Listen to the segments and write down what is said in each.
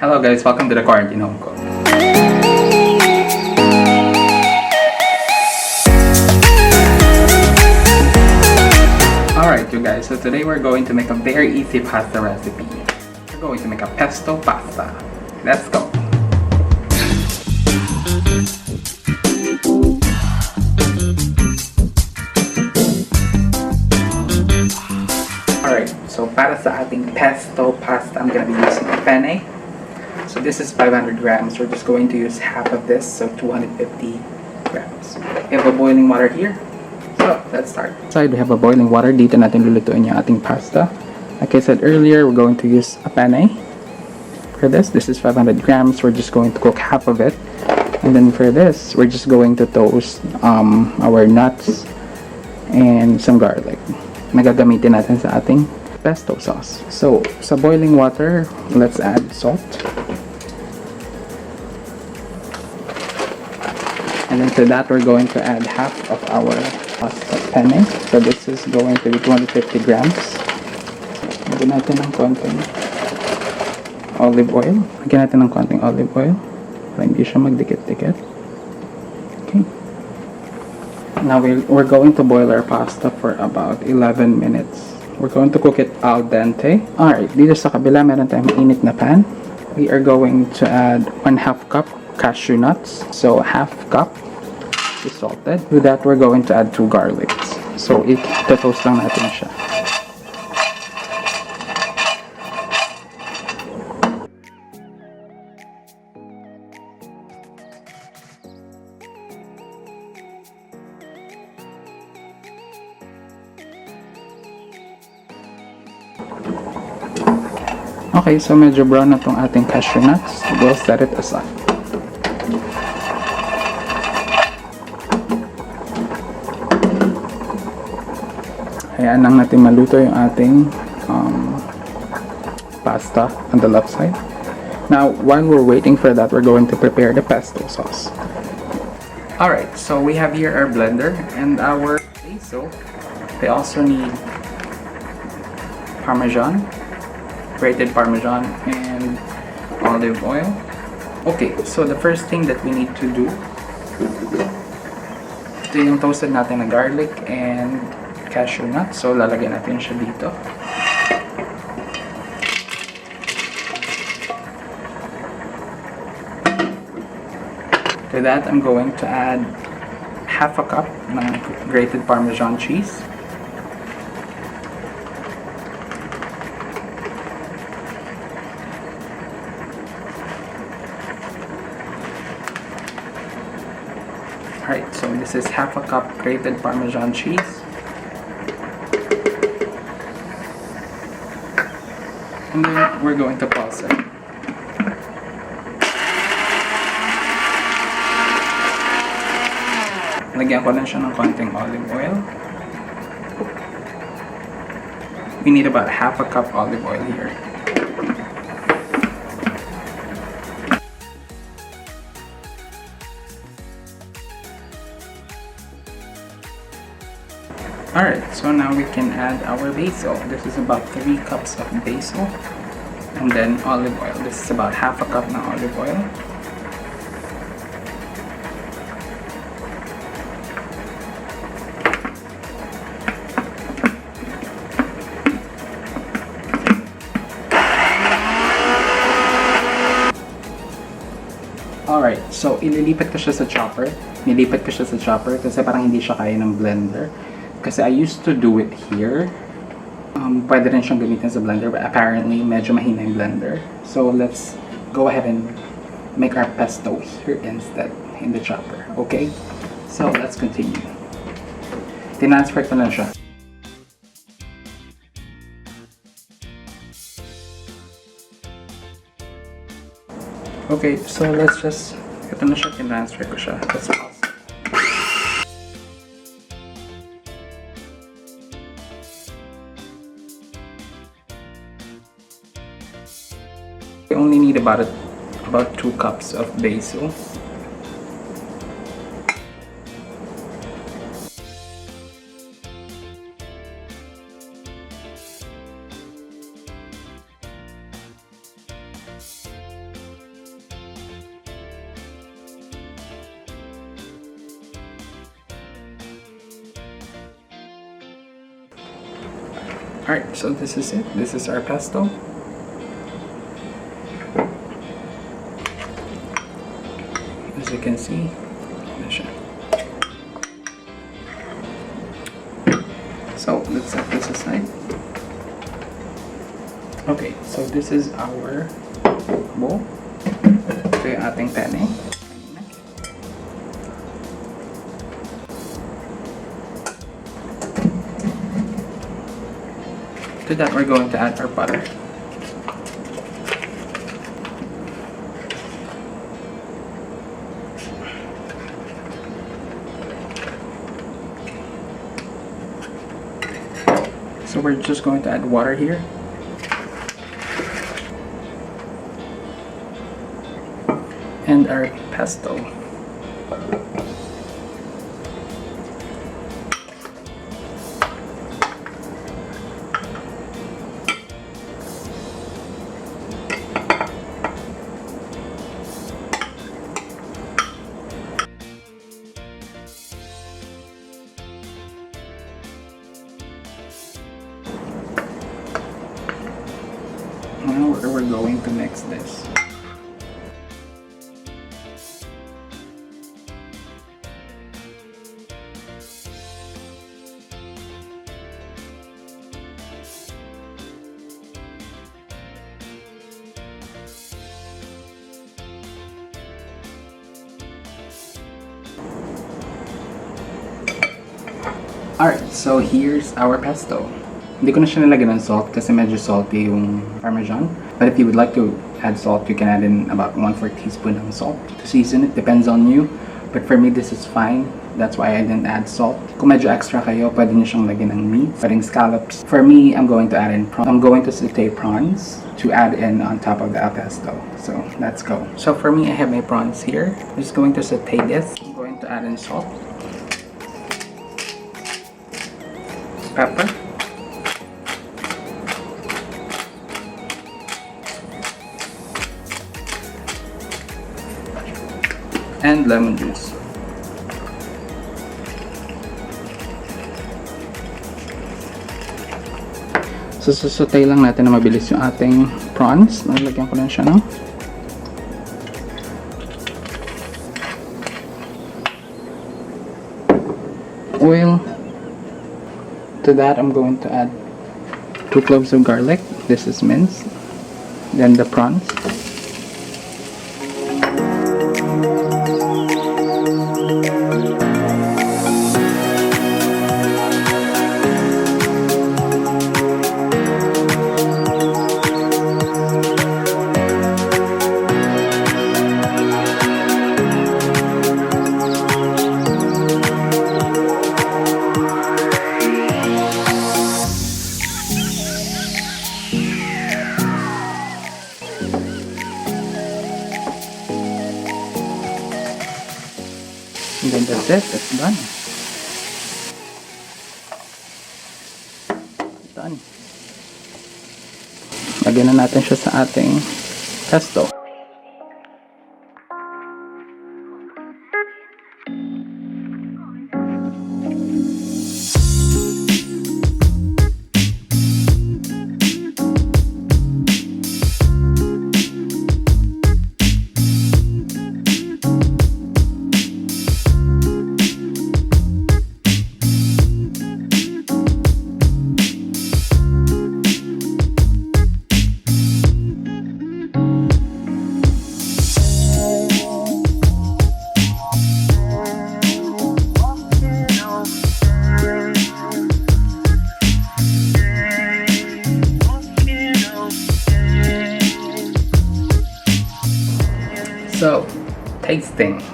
Hello guys, welcome to the Quarantine Home Cook. Alright you guys, so today we're going to make a very easy pasta recipe. We're going to make a pesto pasta. Let's go! Alright, so para sa ating pesto pasta, I'm gonna be using a penne. So this is 500 grams. We're just going to use half of this, so 250 grams. We have a boiling water here. So let's start. Inside we have a boiling water. Dito natin lulutuin yung ating pasta. Like I said earlier, we're going to use a penne. For this is 500 grams. We're just going to cook half of it. And then for this, we're just going to toast our nuts and some garlic na gagamitin natin sa ating pesto sauce. So, sa boiling water, let's add salt. And then to that, we're going to add half of our pasta penne. So, this is going to be 250 grams. Lagyan natin ng konting olive oil. Lagyan natin ng konting olive oil para hindi siya magdikit-dikit. Okay. Now we're going to boil our pasta for about 11 minutes. We're going to cook it al dente. Alright, dito sa kabila meron tayong mainit na pan. We are going to add 1/2 cup cashew nuts. So half cup is salted. With that, we're going to add 2 garlics. So ito-toast lang natin siya. Okay, so medyo brown na tong ating cashew nuts. We'll set it aside. Hayaan lang natin maluto yung ating pasta on the left side. Now, while we're waiting for that, we're going to prepare the pesto sauce. Alright, so we have here our blender and our basil. We also need Parmesan, grated Parmesan, and olive oil. Okay, so the first thing that we need to do, ito yung toasted natin na garlic and cashew nut. So lalagyan natin siya dito. To that, I'm going to add half a cup ng grated Parmesan cheese. Alright, so this is half a cup grated Parmesan cheese. And then we're going to pulse it. Lagyan ko lang siya ng konting olive oil. We need about half a cup olive oil here. Alright, so now we can add our basil. This is about 3 cups of basil. And then olive oil. This is about half a cup ng olive oil. Alright, so ililipat ko siya sa chopper. Nilipat ko siya sa chopper kasi parang hindi siya kaya ng blender. Kasi I used to do it here. Pwede rin siyang gamitin sa blender, but apparently medyo mahina yung blender. So let's go ahead and make our pesto here instead in the chopper. Okay? So let's continue. Tinransfer ko na siya. Okay, so let's just, ito na siya, tinransfer ko siya. Let's pause. We only need about 2 cups of basil. Alright, so this is it. This is our pesto. As you can see, so let's set this aside. Okay, so this is our bowl. Ito yung ating penne. To that, we're going to add our butter. So we're just going to add water here. And our pesto. Now we're going to mix this. Alright, so here's our pesto. Hindi ko na siya nilagyan ng salt kasi medyo salty yung Parmesan. But if you would like to add salt, you can add in about 1/4 teaspoon of salt to season it. Depends on you. But for me, this is fine. That's why I didn't add salt. Kung medyo extra kayo, pwede nyo siyang lagyan ng meat, pwedeng scallops. For me, I'm going to add in prawns. I'm going to saute prawns to add in on top of the pesto. So let's go. So for me, I have my prawns here. I'm just going to saute this. I'm going to add in salt, pepper, and lemon juice. So susutay lang natin na mabilis yung ating prawns. Nalagyan ko lang siya ng oil. To that, I'm going to add 2 cloves of garlic. This is minced. Then the prawns. And then that's it. It's done. Done. Lagyan na natin siya sa ating pesto. So, tasting.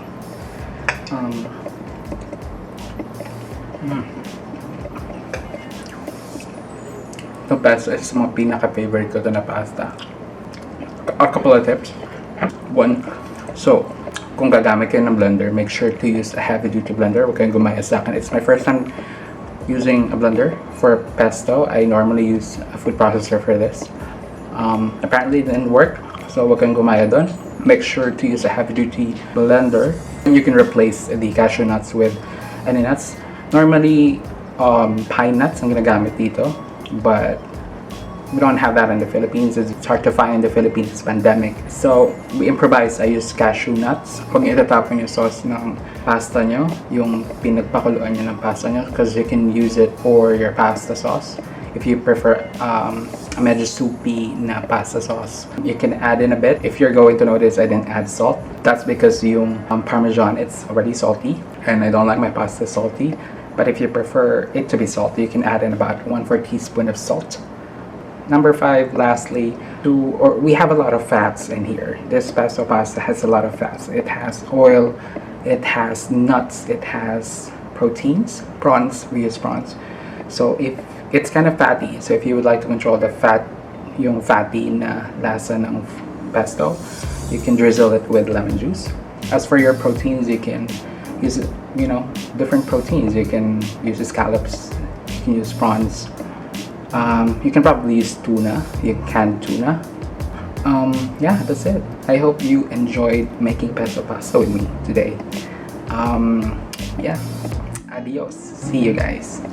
Itong pasta is mga pinaka-favorite ko na pasta. A couple of tips. One, so, kung gagamit kayo ng blender, make sure to use a heavy-duty blender. Huwag kayong gumaya sa akin. It's my first time using a blender for pesto. I normally use a food processor for this. Apparently it didn't work, so huwag kayong gumaya doon. Make sure to use a heavy-duty blender. And you can replace the cashew nuts with any nuts. Normally, pine nuts ang ginagamit dito. But We don't have that in the Philippines. It's hard to find in the Philippines. It's pandemic. So, we improvise. I use cashew nuts. Kung itatapon yung sauce ng pasta nyo, yung pinagpakuluan nyo ng pasta nyo, because you can use it for your pasta sauce. If you prefer a medyo soupy na pasta sauce, you can add in a bit. If you're going to notice, I didn't add salt. That's because yung Parmesan, it's already salty, and I don't like my pasta salty. But if you prefer it to be salty, you can add in about 1/4 teaspoon of salt. Number 5, lastly, we have a lot of fats in here. This pesto pasta has a lot of fats. It has oil, it has nuts, it has proteins, prawns. We use prawns. So if it's kind of fatty, so if you would like to control the fat, yung fatty na lasa ng pesto, you can drizzle it with lemon juice. As for your proteins, you can use, different proteins. You can use scallops, you can use prawns. You can probably use tuna, you canned tuna. Yeah, that's it. I hope you enjoyed making pesto pasta with me today. Yeah, adios. See you guys.